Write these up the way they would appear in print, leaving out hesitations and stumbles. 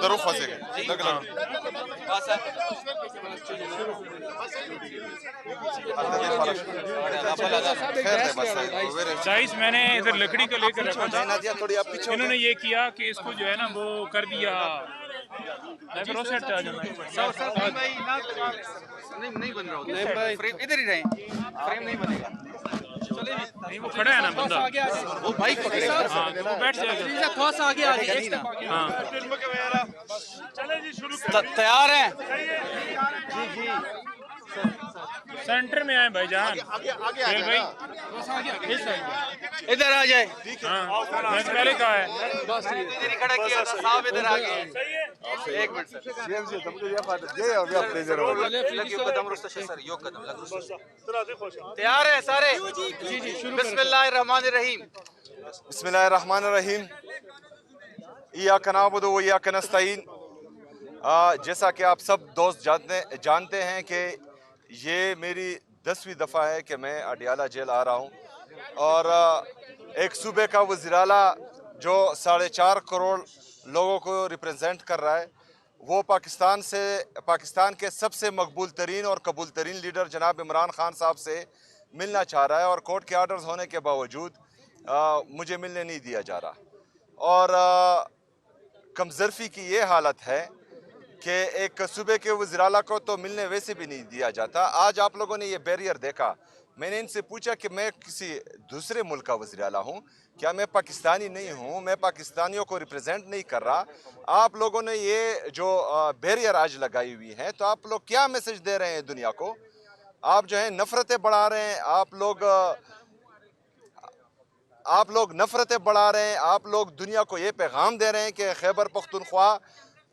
ظروف وزيك لك لك خیر دے بس سائز میں نے ادھر لکڑی کا لے کر رکھا تھا، نادیہ تھوڑی آپ پیچھے ہو انہوں نے جائیں. یہ کیا کہ اس کو جو ہے نا وہ کر دیا. پھر اس سائڈ آ جانا نہیں بن رہا ہوتا فریم ادھر ہی رہیں فریم نہیں بنے گا نہیں، وہ کھڑا ہے نا بندہ، وہ بائک پکڑے گا ہاں تو وہ بیٹھ جائے گا. تھوڑا سا آگے آ جائیے ہاں تیار ہیں سینٹر میں آئے بھائی جان. سہیل بھائی ادھر آ جائے ہاں میں نے پہلے کہا ہے. ادھر ہی کھڑا کیا تھا صاحب ادھر آ گئے ایک منٹ سر لگیو قدم رستا سر یو قدم لگ رستا تیار ہیں سارے بسم اللہ الرحمن الرحیم بسم اللہ الرحمن الرحیم. ایاک نعبد و ایاک نستعین. جیسا کہ آپ سب دوست جانتے ہیں کہ یہ میری 10ویں دفعہ ہے کہ میں اڈیالہ جیل آ رہا ہوں، اور ایک صوبے کا وزیراعلیٰ جو 4.5 کروڑ لوگوں کو ریپرزینٹ کر رہا ہے، وہ پاکستان کے سب سے مقبول ترین اور قبول ترین لیڈر جناب عمران خان صاحب سے ملنا چاہ رہا ہے، اور کورٹ کے آرڈرز ہونے کے باوجود مجھے ملنے نہیں دیا جا رہا. اور کمظرفی کی یہ حالت ہے کہ ایک صوبے کے وزیراعلیٰ کو تو ملنے ویسے بھی نہیں دیا جاتا. آج آپ لوگوں نے یہ بیریئر دیکھا. میں نے ان سے پوچھا کہ میں کسی دوسرے ملک کا وزیراعلیٰ ہوں کیا؟ میں پاکستانی نہیں ہوں، میں پاکستانیوں کو ریپرزینٹ نہیں کر رہا. آپ لوگوں نے یہ جو بیریئر آج لگائی ہوئی ہے، تو آپ لوگ کیا میسج دے رہے ہیں دنیا کو؟ آپ جو ہیں نفرتیں بڑھا رہے ہیں، آپ لوگ نفرتیں بڑھا رہے ہیں. آپ لوگ دنیا کو یہ پیغام دے رہے ہیں کہ خیبر پختونخوا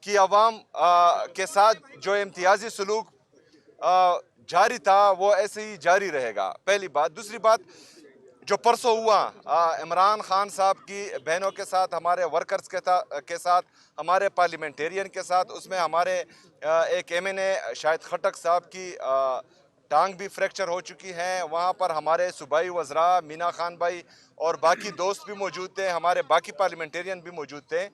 کی عوام کے ساتھ جو امتیازی سلوک جاری تھا وہ ایسے ہی جاری رہے گا. پہلی بات. دوسری بات، جو پرسوں ہوا عمران خان صاحب کی بہنوں کے ساتھ، ہمارے ورکرز کے ساتھ، ہمارے پارلیمنٹیرین کے ساتھ، اس میں ہمارے ایک MNA شاہد خٹک صاحب کی ٹانگ بھی فریکچر ہو چکی ہے. وہاں پر ہمارے صوبائی وزراء مینا خان بھائی اور باقی دوست بھی موجود تھے، ہمارے باقی پارلیمنٹیرین بھی موجود تھے.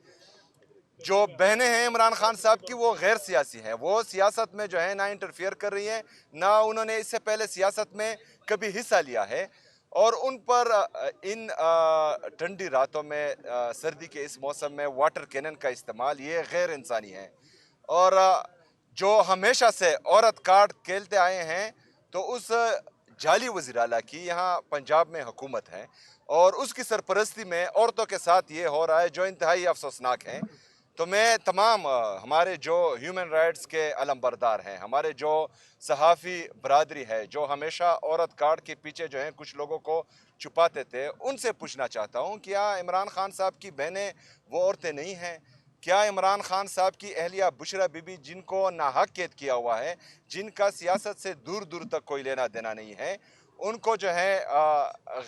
جو بہنیں ہیں عمران خان صاحب کی وہ غیر سیاسی ہیں، وہ سیاست میں جو ہے نہ انٹرفیئر کر رہی ہیں، نہ انہوں نے اس سے پہلے سیاست میں کبھی حصہ لیا ہے. اور ان پر ان ٹھنڈی راتوں میں، سردی کے اس موسم میں واٹر کینن کا استعمال یہ غیر انسانی ہے. اور جو ہمیشہ سے عورت کارڈ کھیلتے آئے ہیں، تو اس جعلی وزیراعلیٰ کی یہاں پنجاب میں حکومت ہے، اور اس کی سرپرستی میں عورتوں کے ساتھ یہ ہو رہا ہے جو انتہائی افسوسناک ہے. تو میں تمام ہمارے جو ہیومن رائٹس کے علم بردار ہیں، ہمارے جو صحافی برادری ہے، جو ہمیشہ عورت کارڈ کے پیچھے جو ہیں کچھ لوگوں کو چھپاتے تھے، ان سے پوچھنا چاہتا ہوں، کیا عمران خان صاحب کی بہنیں وہ عورتیں نہیں ہیں؟ کیا عمران خان صاحب کی اہلیہ بشرا بی بی، جن کو ناحق قید کیا ہوا ہے، جن کا سیاست سے دور دور تک کوئی لینا دینا نہیں ہے، ان کو جو ہے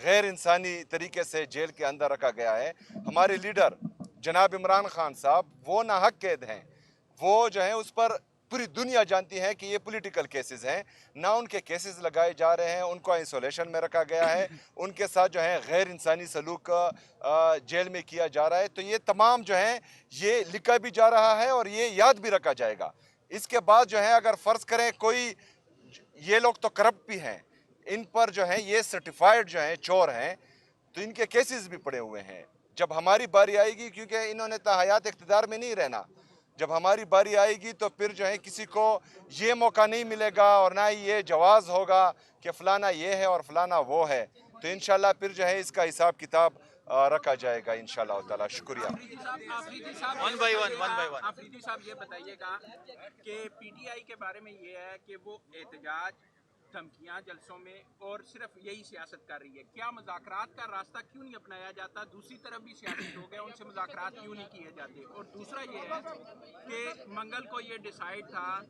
غیر انسانی طریقے سے جیل کے اندر رکھا گیا ہے؟ ہمارے لیڈر جناب عمران خان صاحب وہ ناحق قید ہیں. وہ جو ہیں اس پر پوری دنیا جانتی ہے کہ یہ پولیٹیکل کیسز ہیں، نہ ان کے کیسز لگائے جا رہے ہیں، ان کو آئسولیشن میں رکھا گیا ہے، ان کے ساتھ جو ہے غیر انسانی سلوک جیل میں کیا جا رہا ہے. تو یہ تمام جو ہیں یہ لکھا بھی جا رہا ہے اور یہ یاد بھی رکھا جائے گا. اس کے بعد جو ہے اگر فرض کریں کوئی، یہ لوگ تو کرپٹ بھی ہیں، ان پر جو ہے یہ سرٹیفائیڈ جو ہیں چور ہیں، تو ان کے کیسز بھی پڑے ہوئے ہیں. جب ہماری باری آئے گی، کیونکہ انہوں نے تا حیات اقتدار میں نہیں رہنا، جب ہماری باری آئے گی تو پھر جو ہے کسی کو یہ موقع نہیں ملے گا، اور نہ ہی یہ جواز ہوگا کہ فلانا یہ ہے اور فلانا وہ ہے. تو انشاءاللہ پھر جو ہے اس کا حساب کتاب رکھا جائے گا انشاءاللہ تعالی. شکریہ. آفریدی صاحب یہ بتائیے گا کہ PTI کے بارے میں یہ ہے کہ وہ احتجاج، دھمکیاں جلسوں میں اور صرف یہی سیاست کر رہی ہے. کیا مذاکرات کا راستہ کیوں نہیں اپنایا جاتا؟ دوسری طرف بھی سیاسی لوگ ہیں، ان سے مذاکرات کیوں نہیں کیے جاتے؟ اور دوسرا یہ ہے کہ منگل کو یہ ڈیسائیڈ تھا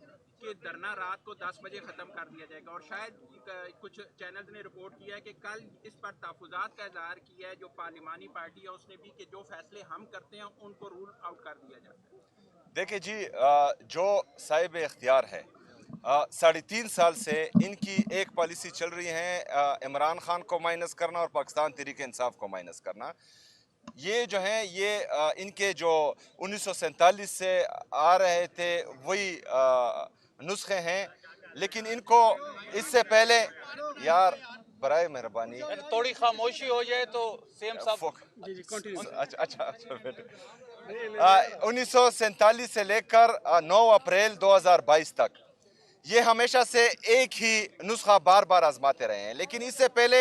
کہ دھرنا رات کو 10 بجے ختم کر دیا جائے گا، اور شاید کچھ چینلز نے رپورٹ کیا ہے کہ کل اس پر تحفظات کا اظہار کیا ہے جو پارلیمانی پارٹی ہے اس نے بھی، کہ جو فیصلے ہم کرتے ہیں ان کو رول آؤٹ کر دیا جاتا ہے. دیکھیں جی، جو صاحب اختیار ہے، 3.5 سال سے ان کی ایک پالیسی چل رہی ہے، عمران خان کو مائنس کرنا اور پاکستان تحریک انصاف کو مائنس کرنا. یہ جو ہیں یہ ان کے جو 1947 سے آ رہے تھے وہی نسخے ہیں، لیکن ان کو اس سے پہلے یار برائے مہربانی تھوڑی خاموشی ہو جائے تو سیم صاحب اچھا بیٹے 1947 سے لے کر 9 اپریل 2022 تک یہ ہمیشہ سے ایک ہی نسخہ بار بار آزماتے رہے ہیں، لیکن اس سے پہلے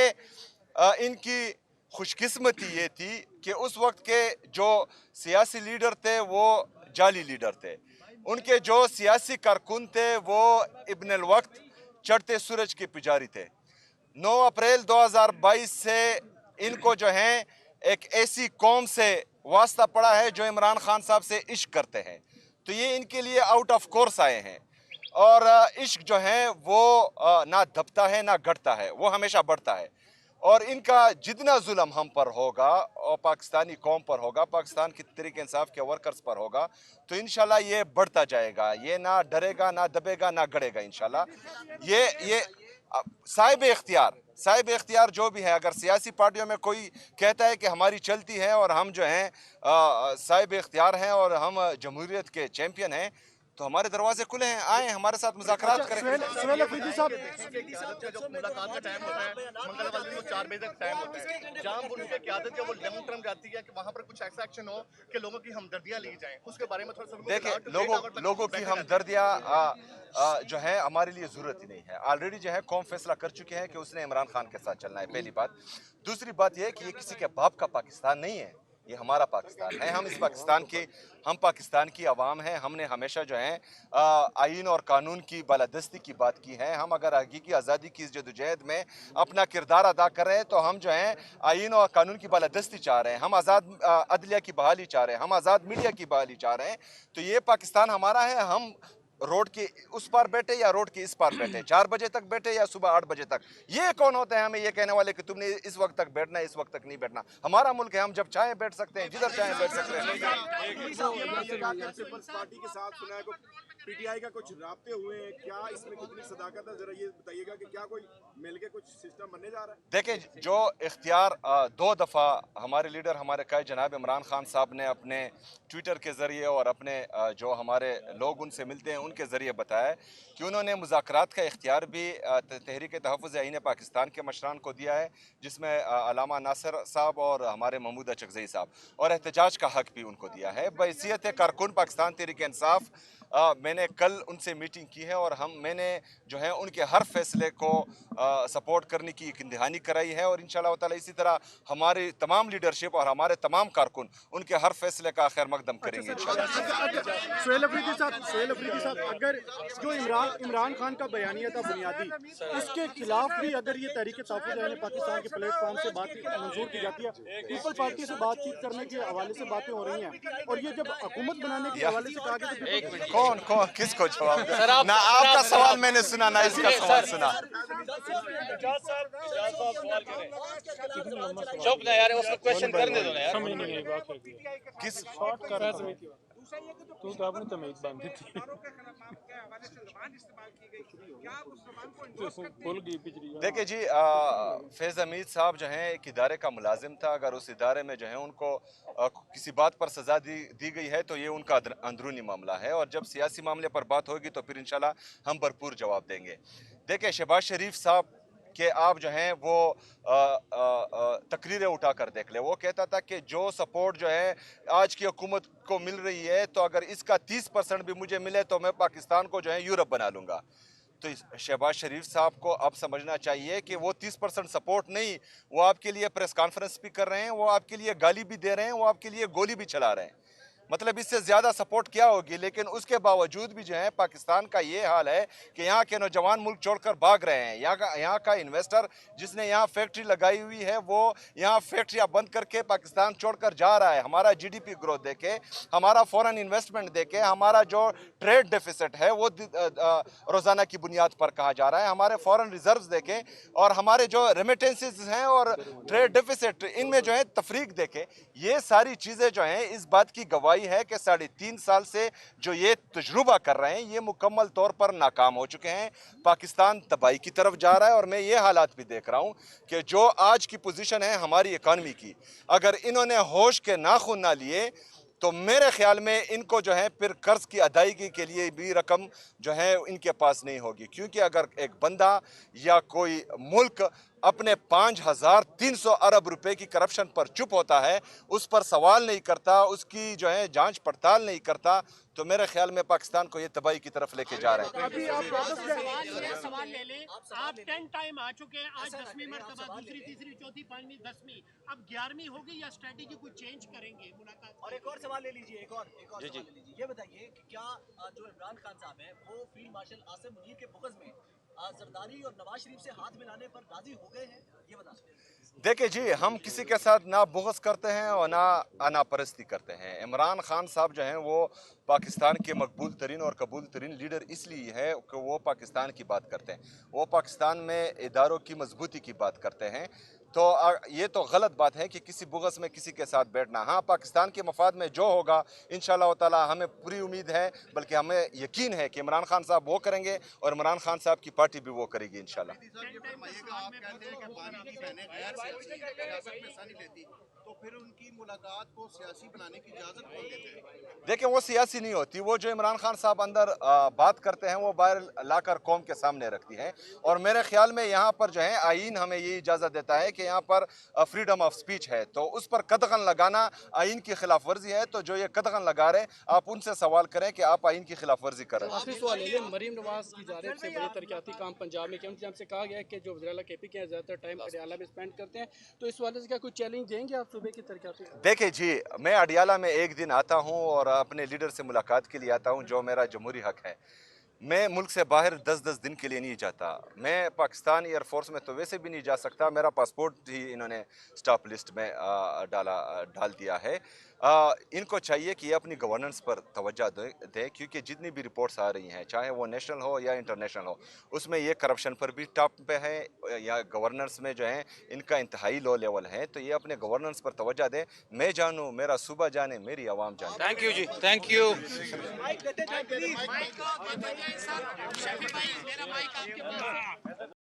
ان کی خوش قسمتی یہ تھی کہ اس وقت کے جو سیاسی لیڈر تھے وہ جعلی لیڈر تھے، ان کے جو سیاسی کارکن تھے وہ ابن الوقت چڑھتے سورج کے پجاری تھے۔ 9 اپریل 2022 سے ان کو جو ہیں ایک ایسی قوم سے واسطہ پڑا ہے جو عمران خان صاحب سے عشق کرتے ہیں، تو یہ ان کے لیے آؤٹ آف کورس آئے ہیں، اور عشق جو ہے وہ نہ دبتا ہے نہ گھٹتا ہے، وہ ہمیشہ بڑھتا ہے، اور ان کا جتنا ظلم ہم پر ہوگا اور پاکستانی قوم پر ہوگا، پاکستان کی تحریک انصاف کے ورکرز پر ہوگا، تو انشاءاللہ یہ بڑھتا جائے گا، یہ نہ ڈرے گا نہ دبے گا نہ گڑے گا انشاءاللہ۔ یہ صاحب اختیار جو بھی ہے، اگر سیاسی پارٹیوں میں کوئی کہتا ہے کہ ہماری چلتی ہے اور ہم جو ہیں صاحب اختیار ہیں اور ہم جمہوریت کے چیمپئن ہیں، تو ہمارے دروازے کھلے ہیں، آئیں ہمارے ساتھ مذاکرات کریں۔ سہیل افریدی صاحب جو ملاقات کا ٹائم ہوتا ہے منگل والے کو 4 بجے تک ٹائم ہوتا ہے، جہاں ان کی قیادت ہے وہ لانگ ٹرم جاتی ہے کہ وہاں پر کچھ ایسا ایکشن ہو کہ لوگوں کی ہمدردیاں لی جائیں، اس کے بارے میں تھوڑا سا دیکھیں لوگوں کی ہمدردیاں جو ہے ہمارے لیے ضرورت ہی نہیں ہے، آلریڈی جو ہے قوم فیصلہ کر چکے ہیں کہ اس نے عمران خان کے ساتھ چلنا ہے، پہلی بات۔ دوسری بات یہ ہے کہ یہ کسی کے باپ کا پاکستان نہیں ہے، یہ ہمارا پاکستان ہے، ہم پاکستان کی عوام ہیں، ہم نے ہمیشہ جو ہے آئین اور قانون کی بالادستی کی بات کی ہے، ہم اگر حقیقی آزادی کی جدوجہد میں اپنا کردار ادا کر رہے ہیں تو ہم جو ہیں آئین اور قانون کی بالادستی چاہ رہے ہیں، ہم آزاد عدلیہ کی بحالی چاہ رہے ہیں، ہم آزاد میڈیا کی بحالی چاہ رہے ہیں، تو یہ پاکستان ہمارا ہے، ہم روڈ کے اس پار بیٹھے یا روڈ کے اس پار بیٹھے، 4 بجے تک بیٹھے یا صبح 8 بجے تک، یہ کون ہوتے ہیں ہمیں یہ کہنے والے کہ تم نے اس وقت تک بیٹھنا ہے اس وقت تک نہیں بیٹھنا؟ ہمارا ملک ہے، ہم جب چاہیں بیٹھ سکتے ہیں، جدھر چاہیں بیٹھ سکتے ہیں۔ پیپلز پارٹی کے ساتھ سنا ہے کہ پی ٹی آئی کا کچھ رابطے ہوئے ہیں، کیا اس میں کتنی صداقت ہے؟ ذرا یہ بتائیے گا کہ کیا کوئی مل کے کچھ سسٹم بننے جا رہا ہے؟ دیکھیں جو اختیار 2 دفعہ ہمارے لیڈر ہمارے قائد جناب عمران خان صاحب نے اپنے ٹویٹر کے ذریعے اور اپنے جو ہمارے لوگ ان سے ملتے ہیں ان کے ذریعے بتایا ہے کہ انہوں نے مذاکرات کا اختیار بھی تحریک تحفظ آئین پاکستان کے مشران کو دیا ہے، جس میں علامہ ناصر صاحب اور ہمارے محمود اچکزئی صاحب، اور احتجاج کا حق بھی ان کو دیا ہے۔ بحیثیت کارکن پاکستان تحریک انصاف میں نے کل ان سے میٹنگ کی ہے اور میں نے جو ہے ان کے ہر فیصلے کو سپورٹ کرنے کی ایک دہانی کرائی ہے، اور انشاءاللہ تعالی اسی طرح ہماری تمام لیڈرشپ اور ہمارے تمام کارکن ان کے ہر فیصلے کا خیر مقدم کریں گے انشاءاللہ۔ سہیل افریدی صاحب اگر جو عمران خان کا بیانیہ تھا بنیادی، اس کے خلاف بھی اگر یہ تحریک تحفظ آئین پاکستان کے پلیٹ فارم سے بات منظور کی جاتی ہے، پیپل پارٹی سے بات چیت کرنے کے حوالے سے باتیں ہو رہی ہیں، اور یہ جب حکومت بنانے کے حوالے سے کہا کہ کون کس کو جواب دے؟ نہ آپ کا سوال میں نے سنا نہ اس کا سوال سنا۔ چپ نہ یار، اس کو کویشچن کرنے دو نا یار۔ سمجھ نہیں آئی بات ہے کس شارٹ کر رہا تو آپ نے تمیز باندھی تھی بھول گئی پچھلی۔ دیکھیں جی فیض حمید صاحب جو ہیں ایک ادارے کا ملازم تھا، اگر اس ادارے میں جو ہے ان کو کسی بات پر سزا دی گئی ہے تو یہ ان کا اندرونی معاملہ ہے، اور جب سیاسی معاملے پر بات ہوگی تو پھر انشاءاللہ ہم بھرپور جواب دیں گے۔ دیکھیں شہباز شریف صاحب کہ آپ جو ہیں وہ تقریریں اٹھا کر دیکھ لیں، وہ کہتا تھا کہ جو سپورٹ جو ہے آج کی حکومت کو مل رہی ہے تو اگر اس کا 30% بھی مجھے ملے تو میں پاکستان کو جو ہے یورپ بنا لوں گا۔ تو شہباز شریف صاحب کو اب سمجھنا چاہیے کہ وہ 30% سپورٹ نہیں، وہ آپ کے لیے پریس کانفرنس بھی کر رہے ہیں، وہ آپ کے لیے گالی بھی دے رہے ہیں، وہ آپ کے لیے گولی بھی چلا رہے ہیں، مطلب اس سے زیادہ سپورٹ کیا ہوگی؟ لیکن اس کے باوجود بھی جو ہے پاکستان کا یہ حال ہے کہ یہاں کے نوجوان ملک چھوڑ کر بھاگ رہے ہیں، یہاں کا انویسٹر جس نے یہاں فیکٹری لگائی ہوئی ہے وہ یہاں فیکٹریاں بند کر کے پاکستان چھوڑ کر جا رہا ہے۔ ہمارا جی ڈی پی گروتھ دیکھے، ہمارا فورن انویسٹمنٹ دیکھے، ہمارا جو ٹریڈ ڈیفیسٹ ہے وہ روزانہ کی بنیاد پر کہا جا رہا ہے، ہمارے فورن ریزروز دیکھیں اور ہمارے جو ریمیٹنسز ہیں اور ٹریڈ ڈیفیسٹ ان میں جو ہے تفریق دیکھیں، یہ ساری چیزیں جو ہیں اس بات کی گواہی گواہی ہے کہ 3.5 سال سے جو یہ تجربہ کر رہے ہیں یہ مکمل طور پر ناکام ہو چکے ہیں. پاکستان تباہی کی طرف جا رہا ہے اور میں یہ حالات بھی دیکھ رہا ہوں کہ جو آج کی پوزیشن ہے ہماری اکانومی کی, اگر انہوں نے ہوش کے ناخن نہ لیے تو میرے خیال میں ان کو جو ہے پھر قرض کی ادائیگی کے لیے بھی رقم جو ہے ان کے پاس نہیں ہوگی, کیونکہ اگر ایک بندہ یا کوئی ملک اپنے 5,300 ارب روپے کی کرپشن پر چپ ہوتا ہے, اس پر سوال نہیں کرتا, اس کی جو ہے جانچ پڑتال نہیں کرتا, تو میرے خیال میں پاکستان کو یہ تباہی کی طرف لے کے جا رہے ہیں. سوال لے لیں, آپ 10 ٹائم آ چکے ہیں, آج 10ویں مرتبہ, دوسری تیسری چوتھی پانچویں 10ویں, اب 11ویں ہوگی یا اسٹریٹجی کوئی چینج کریں گے ملاقات؟ اور ایک اور سوال لے لیجیے, ایک اور سوال لے لیجیے. یہ بتائیے کہ کیا جو عمران خان صاحب ہیں وہ فیلڈ مارشل عاصم منیر کے بغض میں زرداری اور نواز شریف سے ہاتھ ملانے پر راضی ہو گئے ہیں, یہ بتا سکتے ہیں؟ دیکھیں جی, ہم کسی کے ساتھ نہ بغض کرتے ہیں اور نہ آنا پرستی کرتے ہیں. عمران خان صاحب جو ہیں وہ پاکستان کے مقبول ترین اور قبول ترین لیڈر اس لیے ہے کہ وہ پاکستان کی بات کرتے ہیں, وہ پاکستان میں اداروں کی مضبوطی کی بات کرتے ہیں. تو یہ تو غلط بات ہے کہ کسی بغض میں کسی کے ساتھ بیٹھنا. ہاں, پاکستان کے مفاد میں جو ہوگا انشاءاللہ تعالی ہمیں پوری امید ہے, بلکہ ہمیں یقین ہے کہ عمران خان صاحب وہ کریں گے اور عمران خان صاحب کی پارٹی بھی وہ کرے گی انشاءاللہ. تو پھر ان کی ملاقات کو سیاسی بنانے کی اجازت کون دیتے ہیں؟ دیکھیں وہ سیاسی نہیں ہوتی, وہ جو عمران خان صاحب اندر بات کرتے ہیں وہ باہر لا کر قوم کے سامنے رکھتی ہے. اور میرے خیال میں یہاں پر جو ہے آئین ہمیں یہ اجازت دیتا ہے کہ یہاں پر فریڈم آف سپیچ ہے, تو اس پر قدغن لگانا آئین کی خلاف ورزی ہے. تو جو یہ قدغن لگا رہے آپ ان سے سوال کریں کہ آپ آئین کی خلاف ورزی کر رہے ہیں. آخری سوال ہے, مریم نواز کی جانب سے بڑے ترقیاتی کام پنجاب میں کیا ان سے کہا گیا ہے کہ جو وزیر اعلیٰ کے پی کے زیادہ تر ٹائم اڈیالہ میں اسپینڈ کرتے ہیں, تو اس والے سے کیا کوئی چیلنج دیں گے آپ صوبے کی ترقیاتی؟ دیکھیں جی, میں اڈیالہ میں ایک دن آتا ہوں اور اپنے لیڈر سے ملاقات کے لیے آتا ہوں, جو میرا جمہوری حق ہے. میں ملک سے باہر 10 دن کے لیے نہیں جاتا. میں پاکستان ایئر فورس میں تو ویسے بھی نہیں جا سکتا, میرا پاسپورٹ ہی انہوں نے سٹاپ لسٹ میں ڈال دیا ہے. ان کو چاہیے کہ یہ اپنی گورننس پر توجہ دے, کیونکہ جتنی بھی رپورٹس آ رہی ہیں چاہے وہ نیشنل ہو یا انٹرنیشنل ہو, اس میں یہ کرپشن پر بھی ٹاپ پہ ہے یا گورننس میں جو ہے ان کا انتہائی لو لیول ہے. تو یہ اپنے گورننس پر توجہ دے. میں جانوں, میرا صوبہ جانے, میری عوام جانے. تھینک یو جی, تھینک یو. مائک دیتے جائیں پلیز.